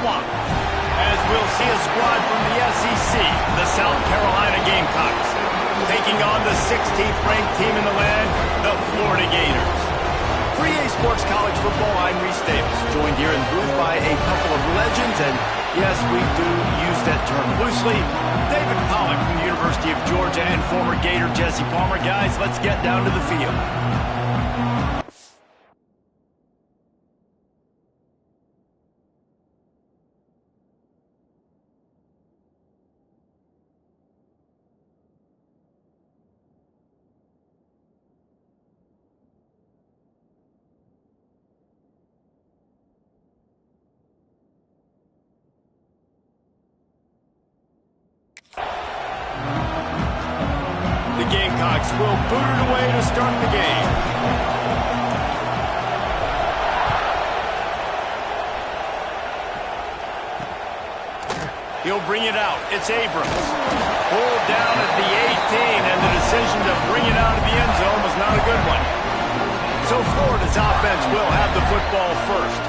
swamp. As we'll see a squad from the SEC, the South Carolina Gamecocks, taking on the 16th ranked team in the land, the Florida Gators. For EA Sports College Football, I'm Reese Davis, joined here in the booth by a couple of legends, and yes, we do use that term loosely. David Pollack from the University of Georgia and former Gator Jesse Palmer. Guys, let's get down to the field. The Gamecocks will boot it away to start the game. He'll bring it out. It's Abrams. Pulled down at the 18, and the decision to bring it out of the end zone was not a good one. So Florida's offense will have the football first.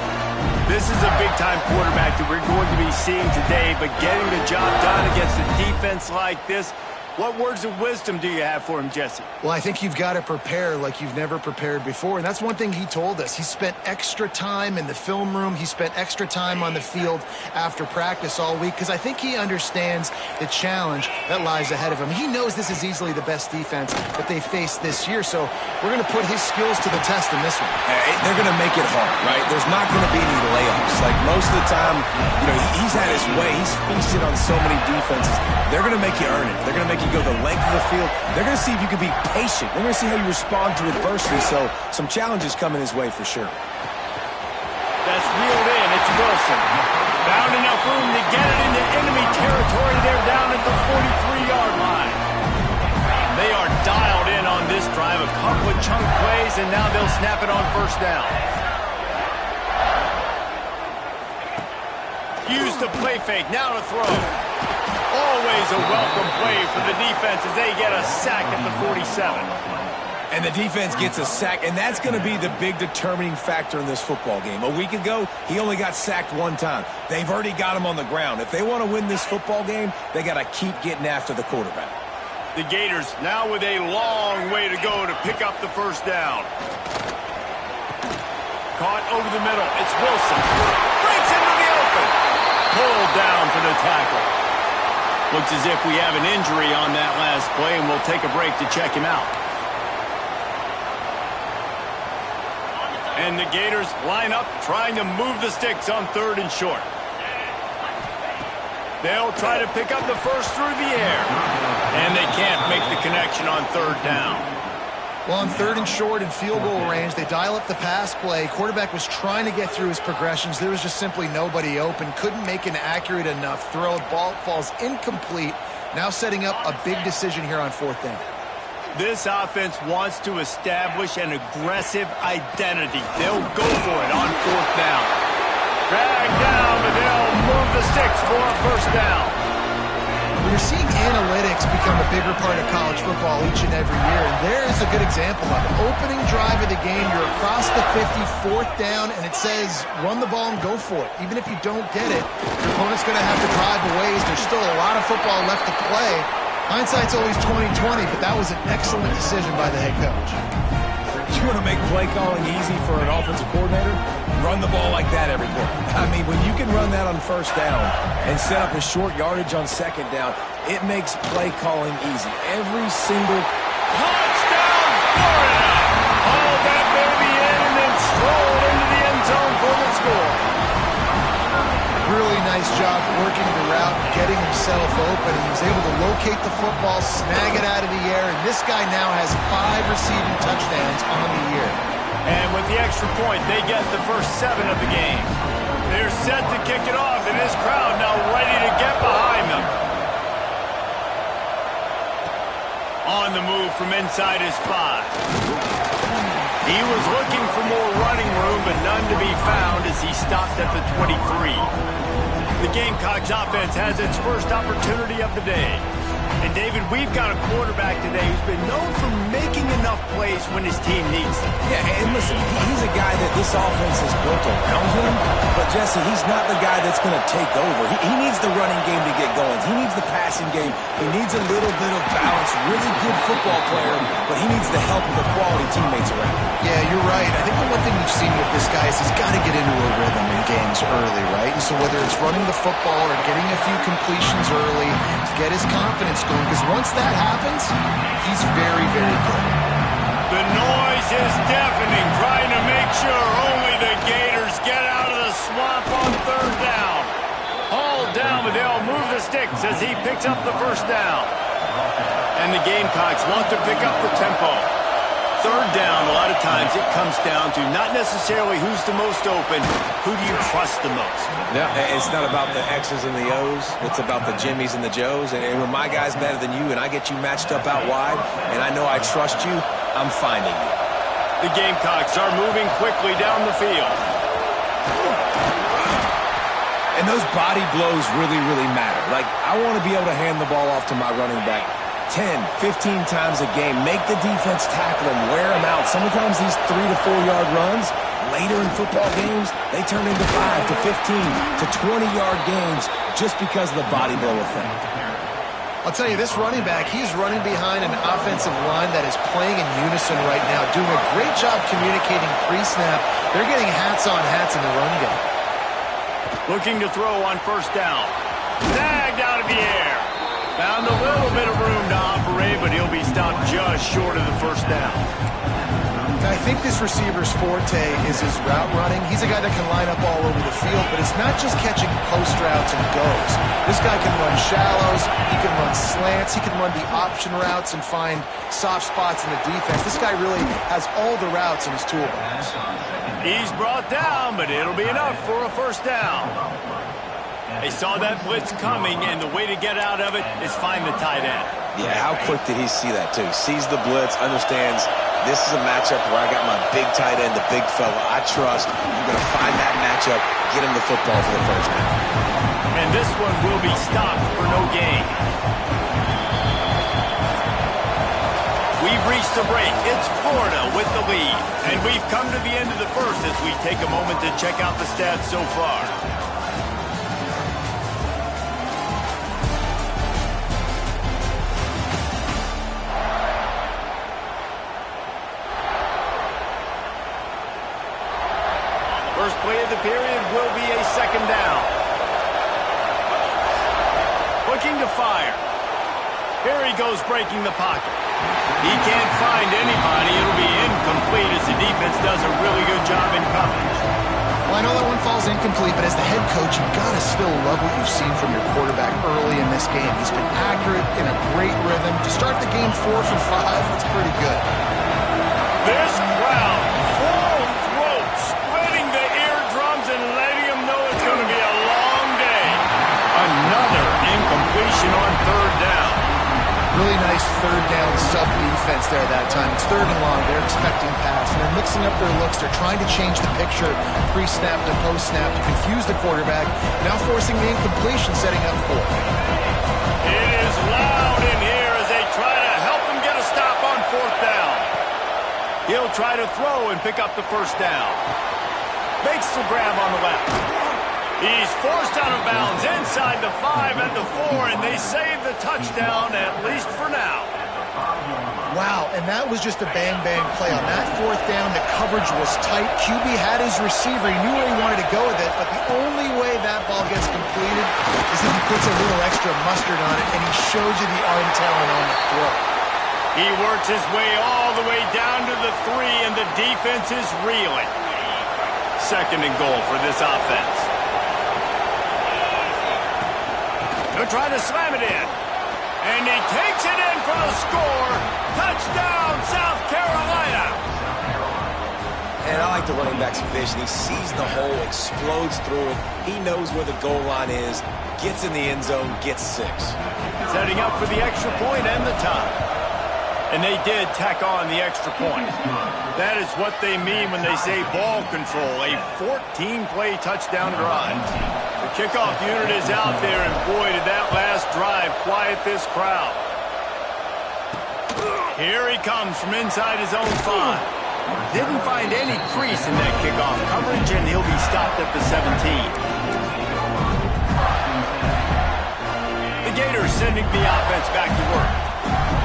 This is a big-time quarterback that we're going to be seeing today, but getting the job done against a defense like this, what words of wisdom do you have for him, Jesse? Well, I think you've got to prepare like you've never prepared before, and that's one thing he told us. He spent extra time in the film room. He spent extra time on the field after practice all week because I think he understands the challenge that lies ahead of him. He knows this is easily the best defense that they faced this year, so we're going to put his skills to the test in this one. They're going to make it hard, right? There's not going to be any layups. Like most of the time, he's had his way. He's feasted on so many defenses. They're going to make you earn it. They're going to make you go the length of the field. They're going to see if you can be patient. They're going to see how you respond to adversity. So some challenges coming his way for sure. That's reeled in. It's Wilson. Found enough room to get it into enemy territory. They're down at the 43-yard line. They are dialed in on this drive. A couple of chunk plays, and now they'll snap it on first down. Use the play fake. Now to throw. Always a welcome play for the defense as they get a sack at the 47. And the defense gets a sack, and that's going to be the big determining factor in this football game. A week ago, he only got sacked one time. They've already got him on the ground. If they want to win this football game, they got to keep getting after the quarterback. The Gators now with a long way to go to pick up the first down. Caught over the middle. It's Wilson. Breaks into the open. Pulled down for the tackle. Looks as if we have an injury on that last play, and we'll take a break to check him out. And the Gators line up, trying to move the sticks on 3rd and short. They'll try to pick up the first through the air. And they can't make the connection on 3rd down. Well, on 3rd and short and field goal range, they dial up the pass play. Quarterback was trying to get through his progressions. There was just simply nobody open. Couldn't make an accurate enough throw. Ball falls incomplete. Now setting up a big decision here on 4th down. This offense wants to establish an aggressive identity. They'll go for it on 4th down. Drag down, but they'll move the sticks for a first down. We're seeing analytics become a bigger part of college football each and every year, and there is a good example of it. Opening drive of the game, you're across the 50, 4th down, and it says run the ball and go for it. Even if you don't get it, your opponent's going to have to drive a ways. There's still a lot of football left to play. Hindsight's always 20/20, but that was an excellent decision by the head coach. You want to make play calling easy for an offensive coordinator? Run the ball like that every play. I mean, when you can run that on 1st down and set up a short yardage on 2nd down, it makes play calling easy. Every single touchdown, Florida! Haul that baby in and then stroll into the end zone for the score. Really nice job working the route, getting himself open. He was able to locate the football, snag it out of the air, and this guy now has 5 receiving touchdowns on the year. And with the extra point, they get the first 7 of the game. They're set to kick it off, and this crowd now ready to get behind them. On the move from inside his 5. He was looking for more running room, but none to be found as he stopped at the 23. The Gamecocks offense has its first opportunity of the day. And, David, we've got a quarterback today who's been known for making enough plays when his team needs them. Yeah, and listen, he's a guy that this offense is built around him, but, Jesse, he's not the guy that's going to take over. He needs the running game to get going. He needs the passing game. He needs a little bit of balance. Really good football player, but he needs the help of the quality teammates around him. Yeah, you're right. I think the one thing we've seen with this guy is he's got to get into a rhythm in games early, right? And so whether it's running the football or getting a few completions early to get his confidence going, because once that happens, he's very, very good. The noise is deafening, trying to make sure only the Gators get out of the swamp on third down. Hauled down, but they'll move the sticks as he picks up the first down. And the Gamecocks want to pick up the tempo. Third down, a lot of times it comes down to not necessarily who's the most open, who do you trust the most? No, it's not about the X's and the O's. It's about the Jimmys and the Joes. And when my guy's better than you and I get you matched up out wide and I know I trust you, I'm finding you. The Gamecocks are moving quickly down the field. And those body blows really, really matter. Like, I want to be able to hand the ball off to my running back 10, 15 times a game. Make the defense tackle him, wear him out. Sometimes these 3 to 4 yard runs, later in football games, they turn into 5 to 15 to 20-yard gains just because of the body blow effect. I'll tell you, this running back, he's running behind an offensive line that is playing in unison right now, doing a great job communicating pre-snap. They're getting hats on hats in the run game. Looking to throw on first down. Tagged out of the air. Found a little bit of room to operate, but he'll be stopped just short of the first down. I think this receiver's forte is his route running. He's a guy that can line up all over the field, but it's not just catching post routes and goes. This guy can run shallows, he can run slants, he can run the option routes and find soft spots in the defense. This guy really has all the routes in his toolbox. He's brought down, but it'll be enough for a first down. They saw that blitz coming, and the way to get out of it is find the tight end. Yeah, how quick did he see that, too? Sees the blitz, understands this is a matchup where I got my big tight end, the big fella I trust. I'm going to find that matchup, get him the football for the first down. And this one will be stopped for no gain. We've reached the break. It's Florida with the lead. And we've come to the end of the first as we take a moment to check out the stats so far. First play of the period will be a second down. Looking to fire. Here he goes breaking the pocket. He can't find anybody. It'll be incomplete as the defense does a really good job in coverage. Well, I know that one falls incomplete, but as the head coach, you've got to still love what you've seen from your quarterback early in this game. He's been accurate, in a great rhythm. To start the game 4 for 5, that's pretty good. This crowd, full throat, splitting the eardrums and letting them know it's going to be a long day. Another incompletion on third down. Really nice third down sub-defense there that time. It's third and long. They're expecting pass, and they're mixing up their looks. They're trying to change the picture pre-snap to post-snap to confuse the quarterback, now forcing the incompletion, setting up for it. It is loud in here as they try to help him get a stop on fourth down. He'll try to throw and pick up the first down. Makes the grab on the left. He's forced out of bounds inside the 5 and the 4, and they save the touchdown, at least for now. Wow, and that was just a bang-bang play. On that fourth down, the coverage was tight. QB had his receiver. He knew where he wanted to go with it, but the only way that ball gets completed is if he puts a little extra mustard on it, and he shows you the arm talent on the throw. He works his way all the way down to the 3, and the defense is reeling. Second and goal for this offense. They're trying to slam it in. And he takes it in for the score. Touchdown, South Carolina. And I like the running back's vision. He sees the hole, explodes through it. He knows where the goal line is, gets in the end zone, gets 6. Setting up for the extra point and the tie. And they did tack on the extra point. That is what they mean when they say ball control, a 14-play touchdown drive. The kickoff unit is out there, and boy, did that last drive quiet this crowd. Here he comes from inside his own 5. Didn't find any crease in that kickoff coverage, and he'll be stopped at the 17. The Gators sending the offense back to work.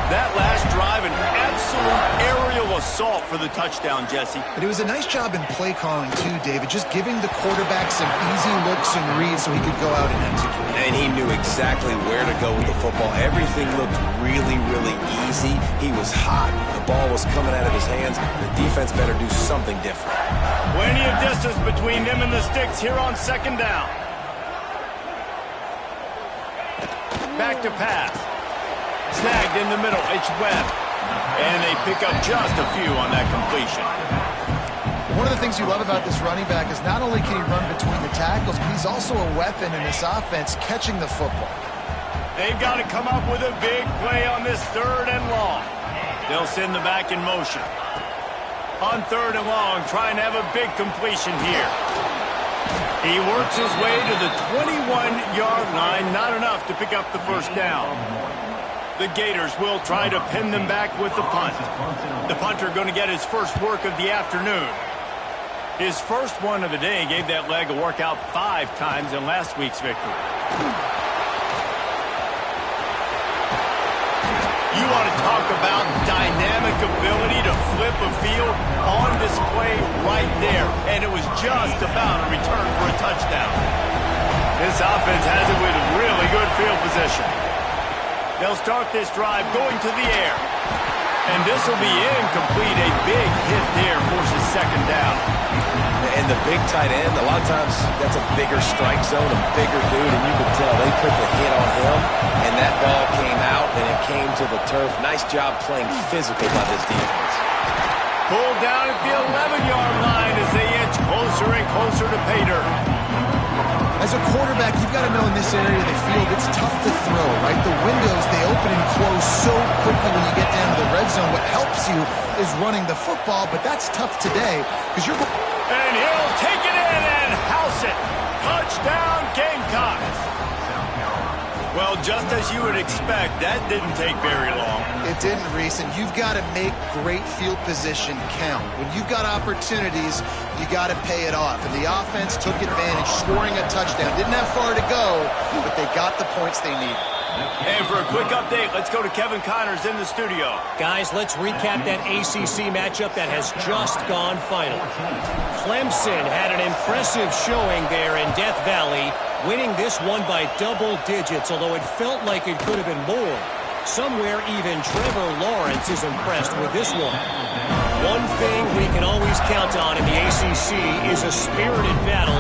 That last drive, an absolute aerial assault for the touchdown, Jesse. But it was a nice job in play calling, too, David, just giving the quarterback some easy looks and reads so he could go out and execute. And he knew exactly where to go with the football. Everything looked really, really easy. He was hot. The ball was coming out of his hands. The defense better do something different. Plenty of distance between them and the sticks here on 2nd down. Back to pass. Snagged in the middle, it's Webb. And they pick up just a few on that completion. One of the things you love about this running back is not only can he run between the tackles, but he's also a weapon in this offense catching the football. They've got to come up with a big play on this 3rd and long. They'll send the back in motion. On 3rd and long, trying to have a big completion here. He works his way to the 21-yard line, not enough to pick up the 1st down. The Gators will try to pin them back with the punt. The punter going to get his first work of the afternoon. His first one of the day gave that leg a workout 5 times in last week's victory. You want to talk about dynamic ability to flip a field on display right there. And it was just about a return for a touchdown. This offense has it with really good field position. They'll start this drive going to the air. And this will be incomplete. A big hit there forces 2nd down. And the big tight end, a lot of times that's a bigger strike zone, a bigger dude, and you can tell they put the hit on him, and that ball came out, and it came to the turf. Nice job playing physical by this defense. Pulled down at the 11-yard line as they inch closer and closer to pay dirt. As a quarterback, you've got to know in this area of the field, it's tough to throw, right? The windows, they open and close so quickly when you get down to the red zone. What helps you is running the football, but that's tough today because you're... And he'll take it in and house it. Touchdown, Gamecocks. Well, just as you would expect, that didn't take very long. It didn't, Reese, and you've got to make great field position count. When you've got opportunities, you got to pay it off. And the offense took advantage, scoring a touchdown. Didn't have far to go, but they got the points they needed. And for a quick update, let's go to Kevin Connors in the studio. Guys, let's recap that ACC matchup that has just gone final. Clemson had an impressive showing there in Death Valley, winning this one by double digits, although it felt like it could have been more. Somewhere even Trevor Lawrence is impressed with this one. One thing we can always count on in the ACC is a spirited battle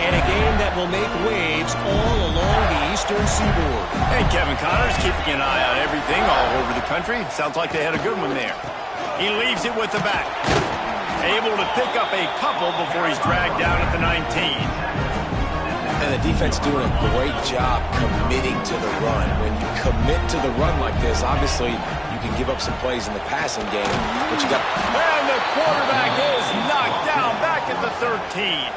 and a game that will make waves all along the Eastern Seaboard. Hey, Kevin Connors keeping an eye on everything all over the country. Sounds like they had a good one there. He leaves it with the back. Able to pick up a couple before he's dragged down at the 19. And the defense doing a great job committing to the run. When you commit to the run like this, obviously you can give up some plays in the passing game, but you got... And the quarterback is knocked down back at the 13.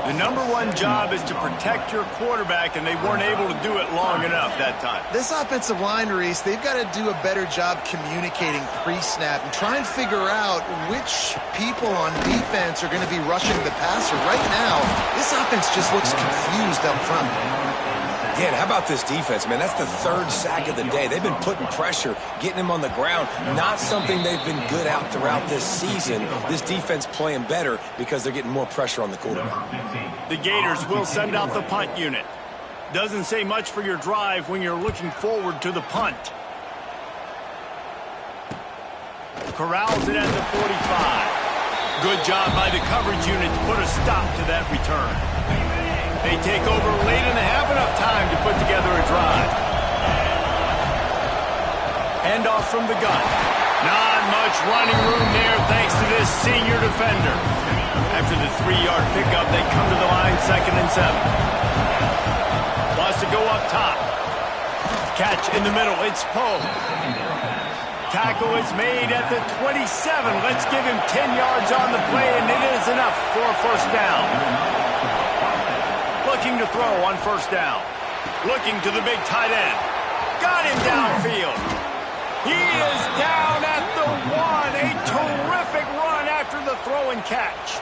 The #1 job is to protect your quarterback, and they weren't able to do it long enough that time. This offensive line, Reese, they've got to do a better job communicating pre-snap and try and figure out which people on defense are going to be rushing the passer. Right now, this offense just looks confused up front. Yeah, and how about this defense, man? That's the 3rd sack of the day. They've been putting pressure, getting him on the ground. Not something they've been good at throughout this season. This defense playing better because they're getting more pressure on the quarterback. The Gators will send out the punt unit. Doesn't say much for your drive when you're looking forward to the punt. Corrals it at the 45. Good job by the coverage unit to put a stop to that return. They take over late and have enough time to put together a drive. Handoff from the gun. Not much running room there thanks to this senior defender. After the 3-yard pickup, they come to the line 2nd and 7. Wants to go up top. Catch in the middle. It's Poe. Tackle is made at the 27. Let's give him 10 yards on the play, and it is enough for a 1st down. Looking to throw on 1st down. Looking to the big tight end. Got him downfield. He is down at the 1. A terrific run after the throw and catch.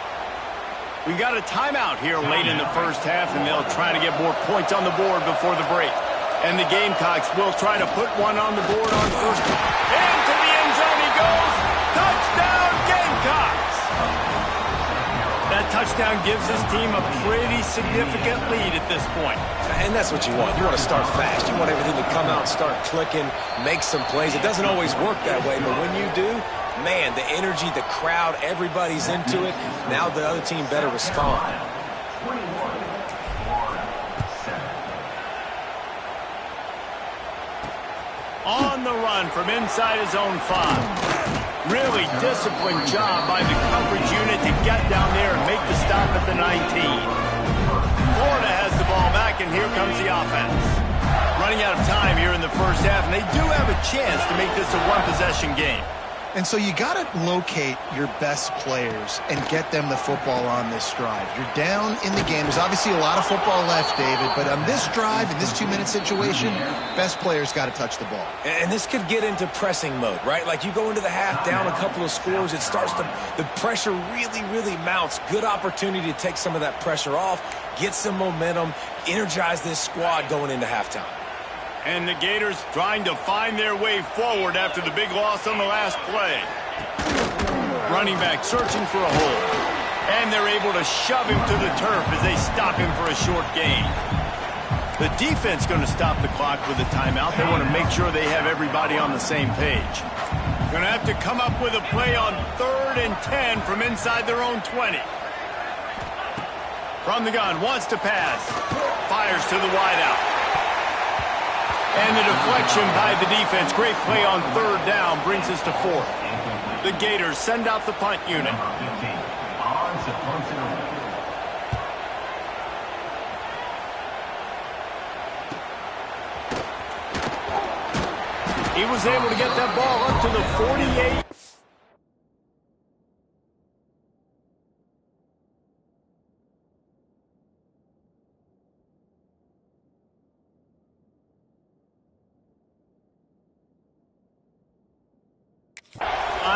We got a timeout here late in the first half, and they'll try to get more points on the board before the break. And the Gamecocks will try to put one on the board on first. Into the end zone he goes. Touchdown, Gamecocks! That touchdown gives his team a pretty significant lead at this point. And that's what you want. You want to start fast. You want everything to come out, start clicking, make some plays. It doesn't always work that way, but when you do, man, the energy, the crowd, everybody's into it. Now the other team better respond. On the run from inside his own 5. Really disciplined job by the coverage unit to get down there and make the stop at the 19. Florida has the ball back, and here comes the offense. Running out of time here in the first half, and they do have a chance to make this a one-possession game. And so you got to locate your best players and get them the football on this drive. You're down in the game. There's obviously a lot of football left, David, but on this drive, in this 2-minute situation, best players got to touch the ball. And this could get into pressing mode, right? Like you go into the half down a couple of scores, it starts to, the pressure really, really mounts. Good opportunity to take some of that pressure off, get some momentum, energize this squad going into halftime. And the Gators trying to find their way forward after the big loss on the last play. Running back searching for a hole. And they're able to shove him to the turf as they stop him for a short gain. The defense going to stop the clock with a timeout. They want to make sure they have everybody on the same page. Going to have to come up with a play on 3rd and 10 from inside their own 20. From the gun, wants to pass. Fires to the wideout. And the deflection by the defense. Great play on 3rd down brings us to 4th. The Gators send out the punt unit. He was able to get that ball up to the 48.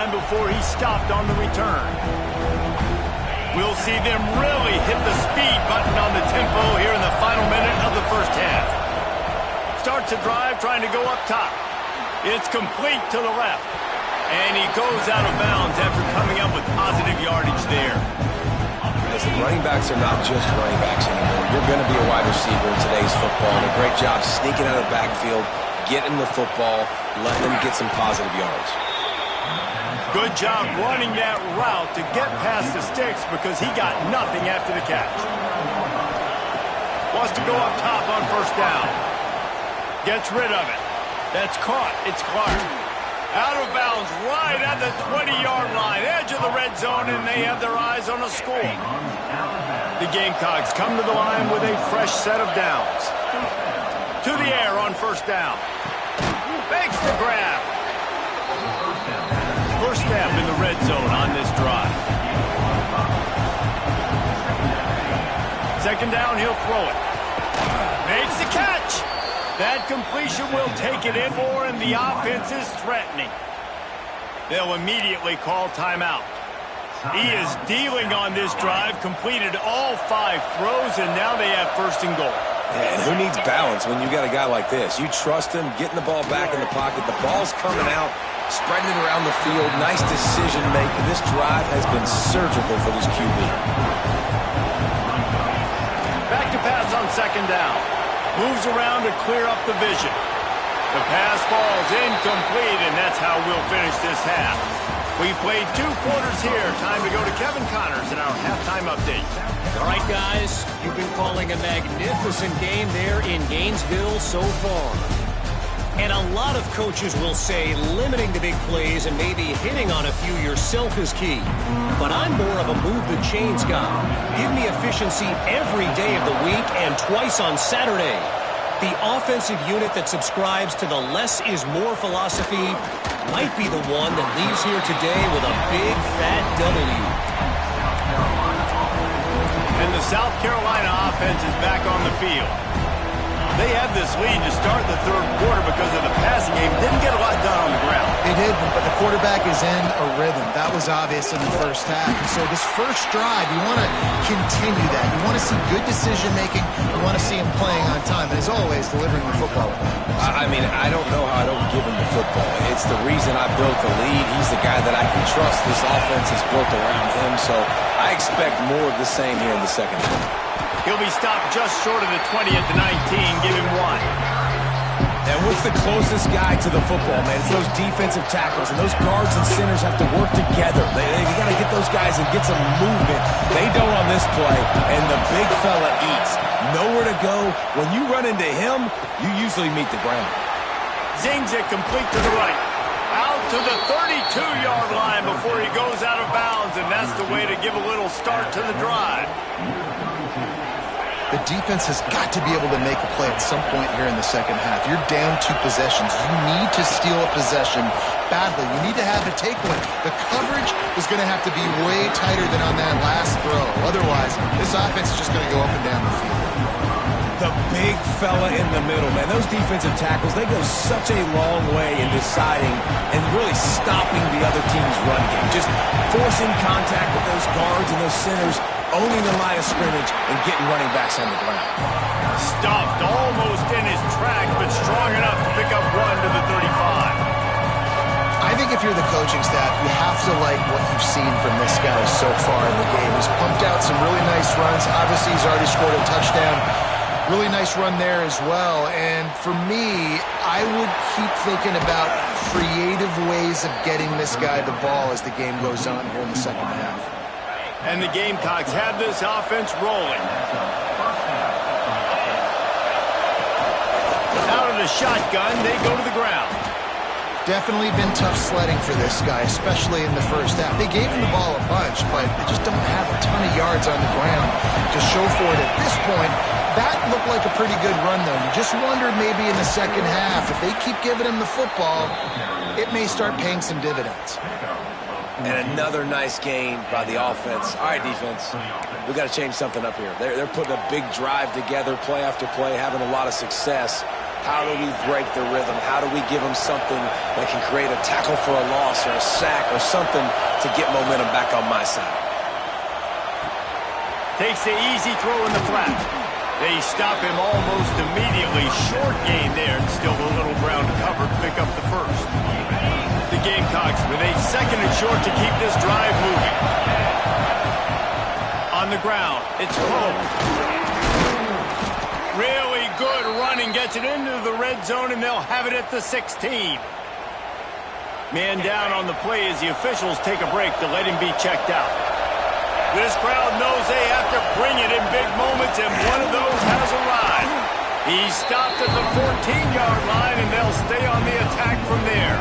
Before he stopped on the return. We'll see them really hit the speed button on the tempo here in the final minute of the first half. Starts a drive trying to go up top. It's complete to the left. And he goes out of bounds after coming up with positive yardage there. Listen, running backs are not just running backs anymore. You're going to be a wide receiver in today's football. And a great job sneaking out of the backfield, getting the football, letting them get some positive yards. Good job running that route to get past the sticks because he got nothing after the catch. Wants to go up top on 1st down. Gets rid of it. That's caught. It's Clark. Out of bounds right at the 20-yard line. Edge of the red zone, and they have their eyes on a score. The Gamecocks come to the line with a fresh set of downs. To the air on 1st down. Makes the grab. First step in the red zone on this drive. 2nd down, he'll throw it. Makes the catch. That completion will take it in for him. The offense is threatening. They'll immediately call timeout. He is dealing on this drive, completed all 5 throws, and now they have 1st and goal. And who needs balance when you got a guy like this? You trust him, getting the ball back in the pocket. The ball's coming out. Spreading it around the field. Nice decision making. This drive has been surgical for this QB. Back to pass on 2nd down. Moves around to clear up the vision. The pass falls incomplete, and that's how we'll finish this half. We played 2 quarters here. Time to go to Kevin Connors in our halftime update. All right, guys, you've been calling a magnificent game there in Gainesville so far. And a lot of coaches will say limiting the big plays and maybe hitting on a few yourself is key. But I'm more of a move-the-chains guy. Give me efficiency every day of the week and twice on Saturday. The offensive unit that subscribes to the less is more philosophy might be the one that leaves here today with a big, fat W. And the South Carolina offense is back on the field. They had this lead to start the third quarter because of the passing game. Didn't get a lot done on the ground. They did, but the quarterback is in a rhythm. That was obvious in the first half. And so this first drive, you want to continue that. You want to see good decision-making. You want to see him playing on time. And as always, delivering the football. I mean, I don't know how I don't give him the football. It's the reason I built the lead. He's the guy that I can trust. This offense is built around him, so I expect more of the same here in the second half. He'll be stopped just short of the 20 at the 19. Give him 1. And what's the closest guy to the football, man? It's those defensive tackles, and those guards and centers have to work together. You got to get those guys and get some movement. They don't on this play, and the big fella eats. Nowhere to go. When you run into him, you usually meet the ground. Zings it complete to the right. Out to the 32-yard line before he goes out of bounds, and that's the way to give a little start to the drive. The defense has got to be able to make a play at some point here in the second half. You're down 2 possessions. You need to steal a possession badly. You need to have a takeaway. The coverage is going to have to be way tighter than on that last throw. Otherwise, this offense is just going to go up and down the field. The big fella in the middle, man. Those defensive tackles, they go such a long way in deciding and really stopping the other team's run game. Just forcing contact with those guards and those centers, owning the line of scrimmage, and getting running backs on the ground. Stuffed almost in his track, but strong enough to pick up 1 to the 35. I think if you're the coaching staff, you have to like what you've seen from this guy so far in the game. He's pumped out some really nice runs. Obviously, he's already scored a touchdown. Really nice run there as well. And for me, I would keep thinking about creative ways of getting this guy the ball as the game goes on here in the second half. And the Gamecocks have this offense rolling. Out of the shotgun, they go to the ground. Definitely been tough sledding for this guy, especially in the first half. They gave him the ball a bunch, but they just don't have a ton of yards on the ground to show for it at this point. That looked like a pretty good run, though. You just wondered maybe in the second half, if they keep giving him the football, it may start paying some dividends. And another nice gain by the offense. All right, defense, we got to change something up here. They're putting a big drive together, play after play, having a lot of success. How do we break the rhythm? How do we give them something that can create a tackle for a loss or a sack or something to get momentum back on my side? Takes the easy throw in the flat. They stop him almost immediately. Short gain there, and still a little ground to cover to pick up the first. The Gamecocks with a 2nd and short to keep this drive moving. On the ground, it's Poe. Really good running, gets it into the red zone, and they'll have it at the 16. Man down on the play as the officials take a break to let him be checked out. This crowd knows they have to bring it in big moments, and one of those has arrived. He's stopped at the 14-yard line, and they'll stay on the attack from there.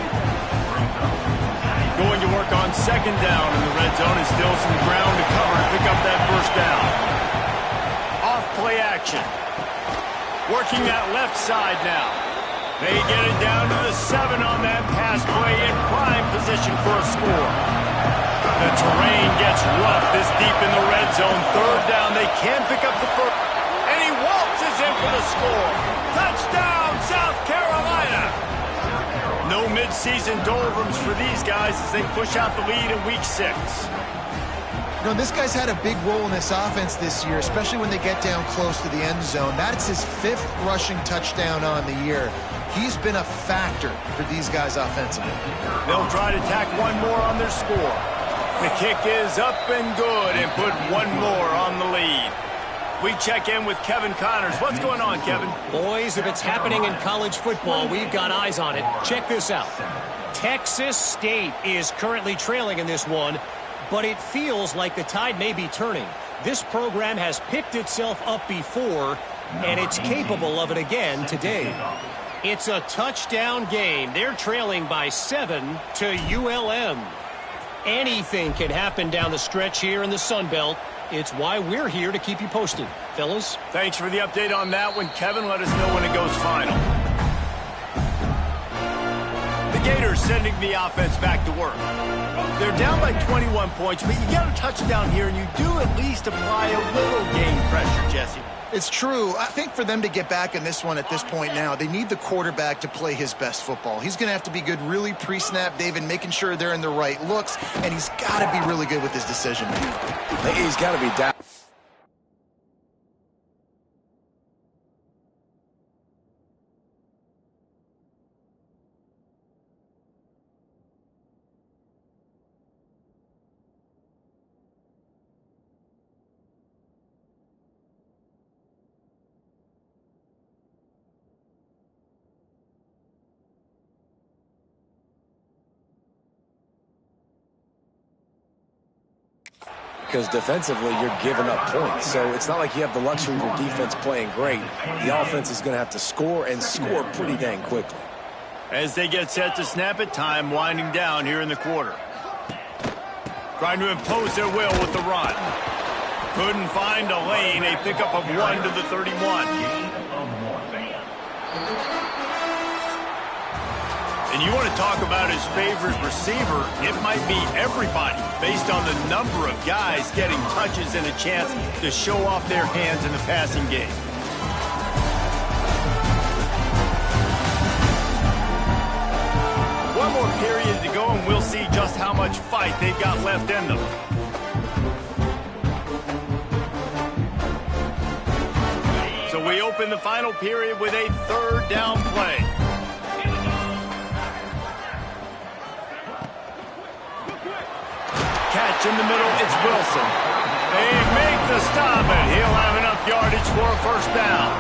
Going to work on 2nd down in the red zone, and still some ground to cover to pick up that first down. Off play action. Working that left side now. They get it down to the 7 on that pass play in prime position for a score. The terrain gets rough this deep in the red zone. 3rd down, they can pick up the first. And he waltzes in for the score. Touchdown, South Carolina. No midseason doldrums for these guys as they push out the lead in week 6. You know, this guy's had a big role in this offense this year, especially when they get down close to the end zone. That's his 5th rushing touchdown on the year. He's been a factor for these guys offensively. They'll try to tack one more on their score. The kick is up and good and put one more on the lead. We check in with Kevin Connors. What's going on, Kevin? Boys, if it's happening in college football, we've got eyes on it. Check this out. Texas State is currently trailing in this one, but it feels like the tide may be turning. This program has picked itself up before, and it's capable of it again today. It's a touchdown game. They're trailing by 7 to ULM. Anything can happen down the stretch here in the Sun Belt. It's why we're here to keep you posted. Fellas? Thanks for the update on that one, Kevin. Let us know when it goes final. The Gators sending the offense back to work. They're down by 21 points, but you get a touchdown here, and you do at least apply a little game pressure, Jesse. It's true. I think for them to get back in this one at this point now, they need the quarterback to play his best football. He's going to have to be good really pre-snap, David, making sure they're in the right looks, and he's got to be really good with his decision making. He's got to be down. Because defensively, you're giving up points. So it's not like you have the luxury of your defense playing great. The offense is going to have to score and score pretty dang quickly. As they get set to snap it, time winding down here in the quarter. Trying to impose their will with the run. Couldn't find a lane. A pickup of 1 to the 31. And you want to talk about his favorite receiver, it might be everybody based on the number of guys getting touches and a chance to show off their hands in the passing game. One more period to go and we'll see just how much fight they've got left in them. So we open the final period with a third down play. Catch in the middle, it's Wilson. They make the stop, and he'll have enough yardage for a first down.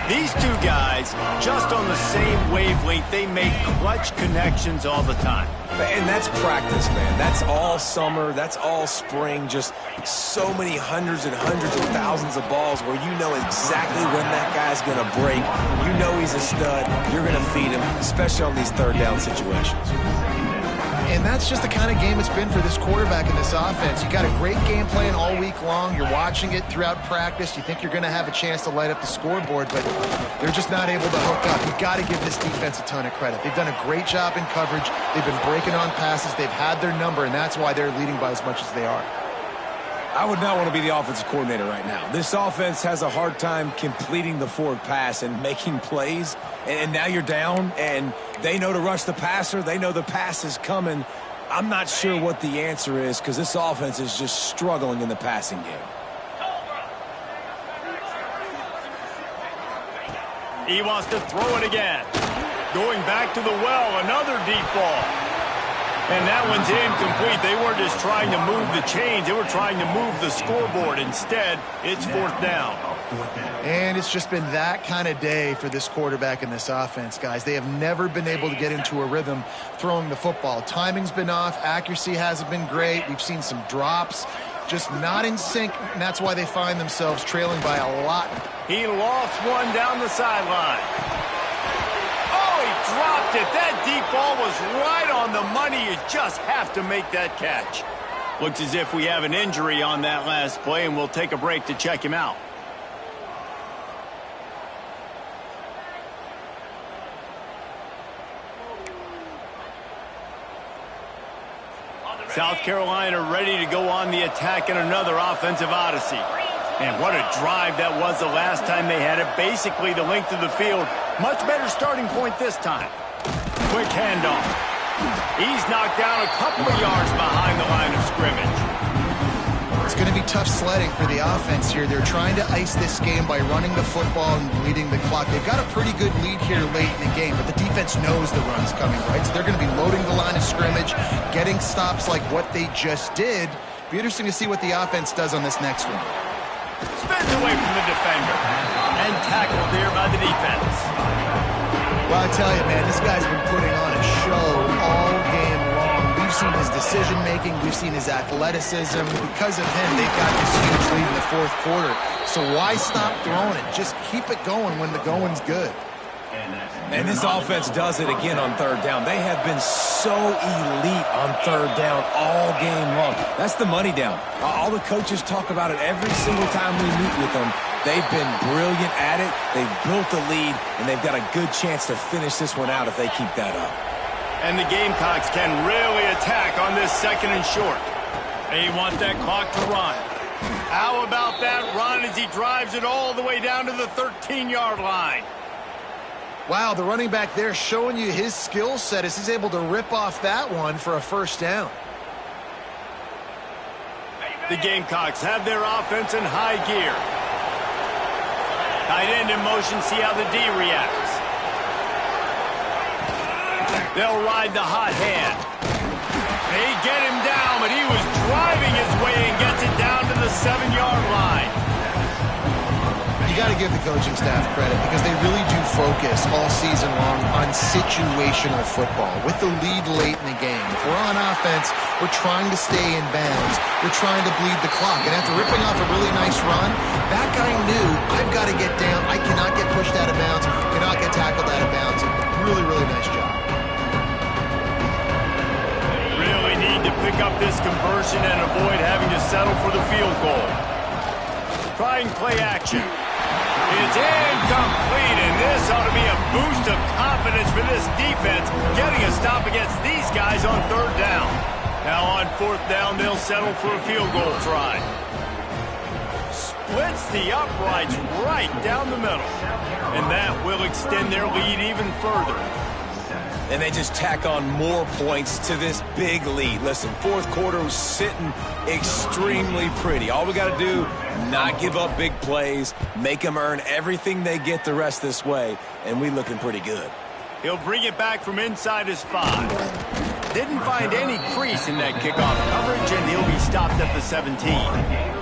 These two guys, just on the same wavelength, they make clutch connections all the time. And that's practice, man. That's all summer. That's all spring. Just so many hundreds and hundreds of thousands of balls where you know exactly when that guy's going to break. You know he's a stud. You're going to feed him, especially on these third down situations. And that's just the kind of game it's been for this quarterback in this offense. You got a great game plan all week long. You're watching it throughout practice. You think you're going to have a chance to light up the scoreboard, but they're just not able to hook up. You've got to give this defense a ton of credit. They've done a great job in coverage. They've been breaking on passes. They've had their number, and that's why they're leading by as much as they are. I would not want to be the offensive coordinator right now. This offense has a hard time completing the forward pass and making plays, and now you're down, and they know to rush the passer. They know the pass is coming. I'm not sure what the answer is because this offense is just struggling in the passing game. He wants to throw it again. Going back to the well, another deep ball. And that one's incomplete. They weren't just trying to move the chains. They were trying to move the scoreboard. Instead, it's fourth down. And it's just been that kind of day for this quarterback and this offense, guys. They have never been able to get into a rhythm throwing the football. Timing's been off. Accuracy hasn't been great. We've seen some drops. Just not in sync, and that's why they find themselves trailing by a lot. He lofts one down the sideline. Dropped it. That deep ball was right on the money. You just have to make that catch. Looks as if we have an injury on that last play, and we'll take a break to check him out. South Carolina ready to go on the attack in another offensive odyssey. And what a drive that was the last time they had it. Basically the length of the field. Much better starting point this time. Quick handoff. He's knocked down a couple of yards behind the line of scrimmage. It's going to be tough sledding for the offense here. They're trying to ice this game by running the football and leading the clock. They've got a pretty good lead here late in the game, but the defense knows the run's coming, right? So they're going to be loading the line of scrimmage, getting stops like what they just did. Be interesting to see what the offense does on this next one. Spins away from the defender. And tackled there by the defense. Well, I tell you, man, this guy's been putting on a show all game long. We've seen his decision-making. We've seen his athleticism. Because of him, they've got this huge lead in the fourth quarter. So why stop throwing it? Just keep it going when the going's good. And this offense does it again on third down. They have been so elite on third down all game long. That's the money down. All the coaches talk about it every single time we meet with them. They've been brilliant at it. They've built the lead, and they've got a good chance to finish this one out if they keep that up. And the Gamecocks can really attack on this second and short. They want that clock to run. How about that run as he drives it all the way down to the 13-yard line? Wow, the running back there showing you his skill set as he's able to rip off that one for a first down. The Gamecocks have their offense in high gear. Tight end in motion, see how the D reacts. They'll ride the hot hand. They get him down, but he was driving his way and gets it down to the 7-yard line. You got to give the coaching staff credit because they really do focus all season long on situational football. With the lead late in the game, if we're on offense, we're trying to stay in bounds. We're trying to bleed the clock. And after ripping off a really nice run, that guy knew, I've got to get down. I cannot get pushed out of bounds, cannot get tackled out of bounds. Really, really nice job. Really need to pick up this conversion and avoid having to settle for the field goal. Trying play action. It's incomplete, and this ought to be a boost of confidence for this defense, getting a stop against these guys on 3rd down. Now on 4th down, they'll settle for a field goal try. Splits the uprights right down the middle, and that will extend their lead even further. And they just tack on more points to this big lead. Listen, 4th quarter was sitting extremely pretty. All we got to do, not give up big plays, make them earn everything they get the rest this way, and we looking pretty good. He'll bring it back from inside his 5. Didn't find any crease in that kickoff coverage, and he'll be stopped at the 17.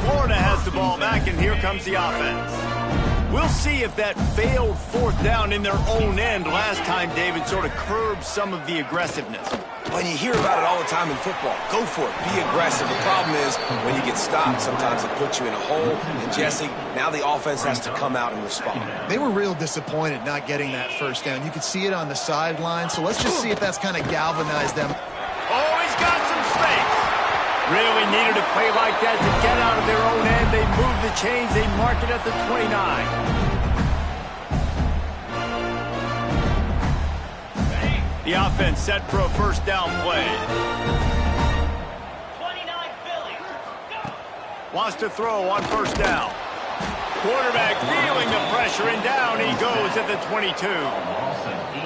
Florida has the ball back, and here comes the offense. We'll see if that failed 4th down in their own end last time, David, sort of curbed some of the aggressiveness. When you hear about it all the time in football, go for it, be aggressive. The problem is when you get stopped, sometimes it puts you in a hole. And Jesse, now the offense has to come out and respond. They were real disappointed not getting that first down. You could see it on the sideline, so let's just see if that's kind of galvanized them. Oh, he's got some space. Really needed a play like that to get out of their own end. They move the chains. They mark it at the 29. The offense set for a first down play. 29 Philly. Wants to throw on first down. Quarterback feeling the pressure, and down he goes at the 22.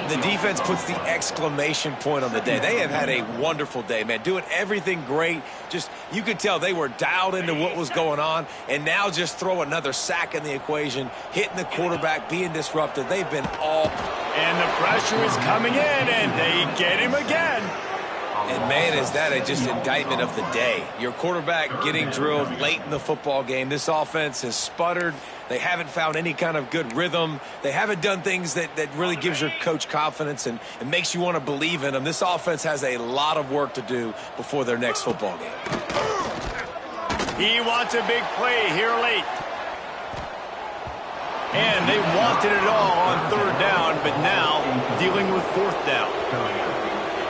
The defense puts the exclamation point on the day. They have had a wonderful day, man. Doing everything great. Just, you could tell they were dialed into what was going on. And now just throw another sack in the equation. Hitting the quarterback, being disruptive. They've been all... And the pressure is coming in, and they get him again. And, man, is that a just indictment of the day. Your quarterback getting drilled late in the football game. This offense has sputtered. They haven't found any kind of good rhythm. They haven't done things that really gives your coach confidence and makes you want to believe in them. This offense has a lot of work to do before their next football game. He wants a big play here late. And they wanted it all on 3rd down, but now dealing with 4th down.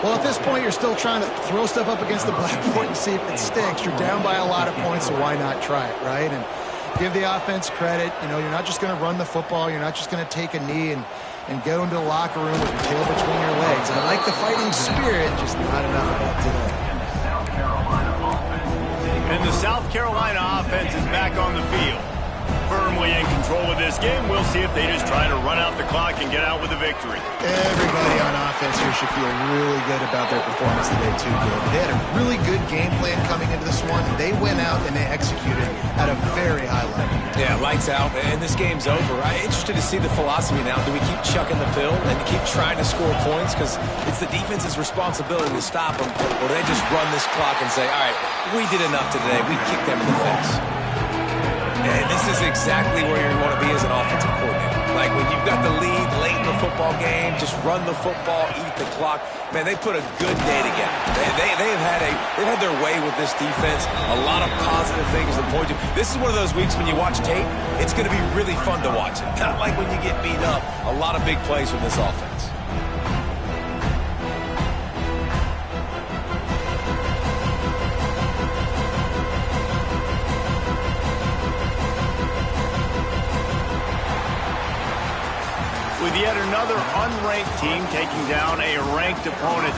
Well, at this point, you're still trying to throw stuff up against the blackboard and see if it sticks. You're down by a lot of points, so why not try it, right? And give the offense credit. You know, you're not just going to run the football. You're not just going to take a knee and go into the locker room with your tail between your legs. I like the fighting spirit, just not enough of that today. And the South Carolina offense is back on the field. Firmly in control of this game. We'll see if they just try to run out the clock and get out with a victory. Everybody on offense here should feel really good about their performance today, too, Gabe. They had a really good game plan coming into this one. They went out and they executed at a very high level. Yeah, lights out, and this game's over. I'm interested to see the philosophy now. Do we keep chucking the pill and keep trying to score points? Because it's the defense's responsibility to stop them. Or do they just run this clock and say, all right, we did enough today. We kicked them in the face. And this is exactly where you want to be as an offensive coordinator. Like when you've got the lead late in the football game, just run the football, eat the clock. Man, they put a good day together. They've had their way with this defense. A lot of positive things to point to. This is one of those weeks when you watch tape, it's going to be really fun to watch it. Not like when you get beat up. A lot of big plays from this offense. With yet another unranked team taking down a ranked opponent.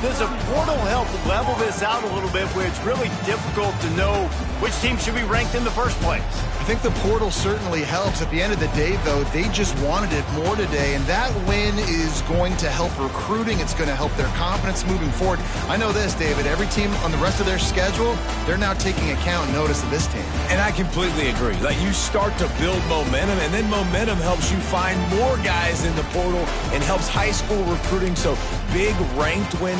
Does a portal help level this out a little bit where it's really difficult to know which team should be ranked in the first place? I think the portal certainly helps. At the end of the day, though, they just wanted it more today, and that win is going to help recruiting. It's going to help their confidence moving forward. I know this, David. Every team on the rest of their schedule, they're now taking account and notice of this team. And I completely agree. Like, you start to build momentum, and then momentum helps you find more guys in the portal and helps high school recruiting. So big ranked win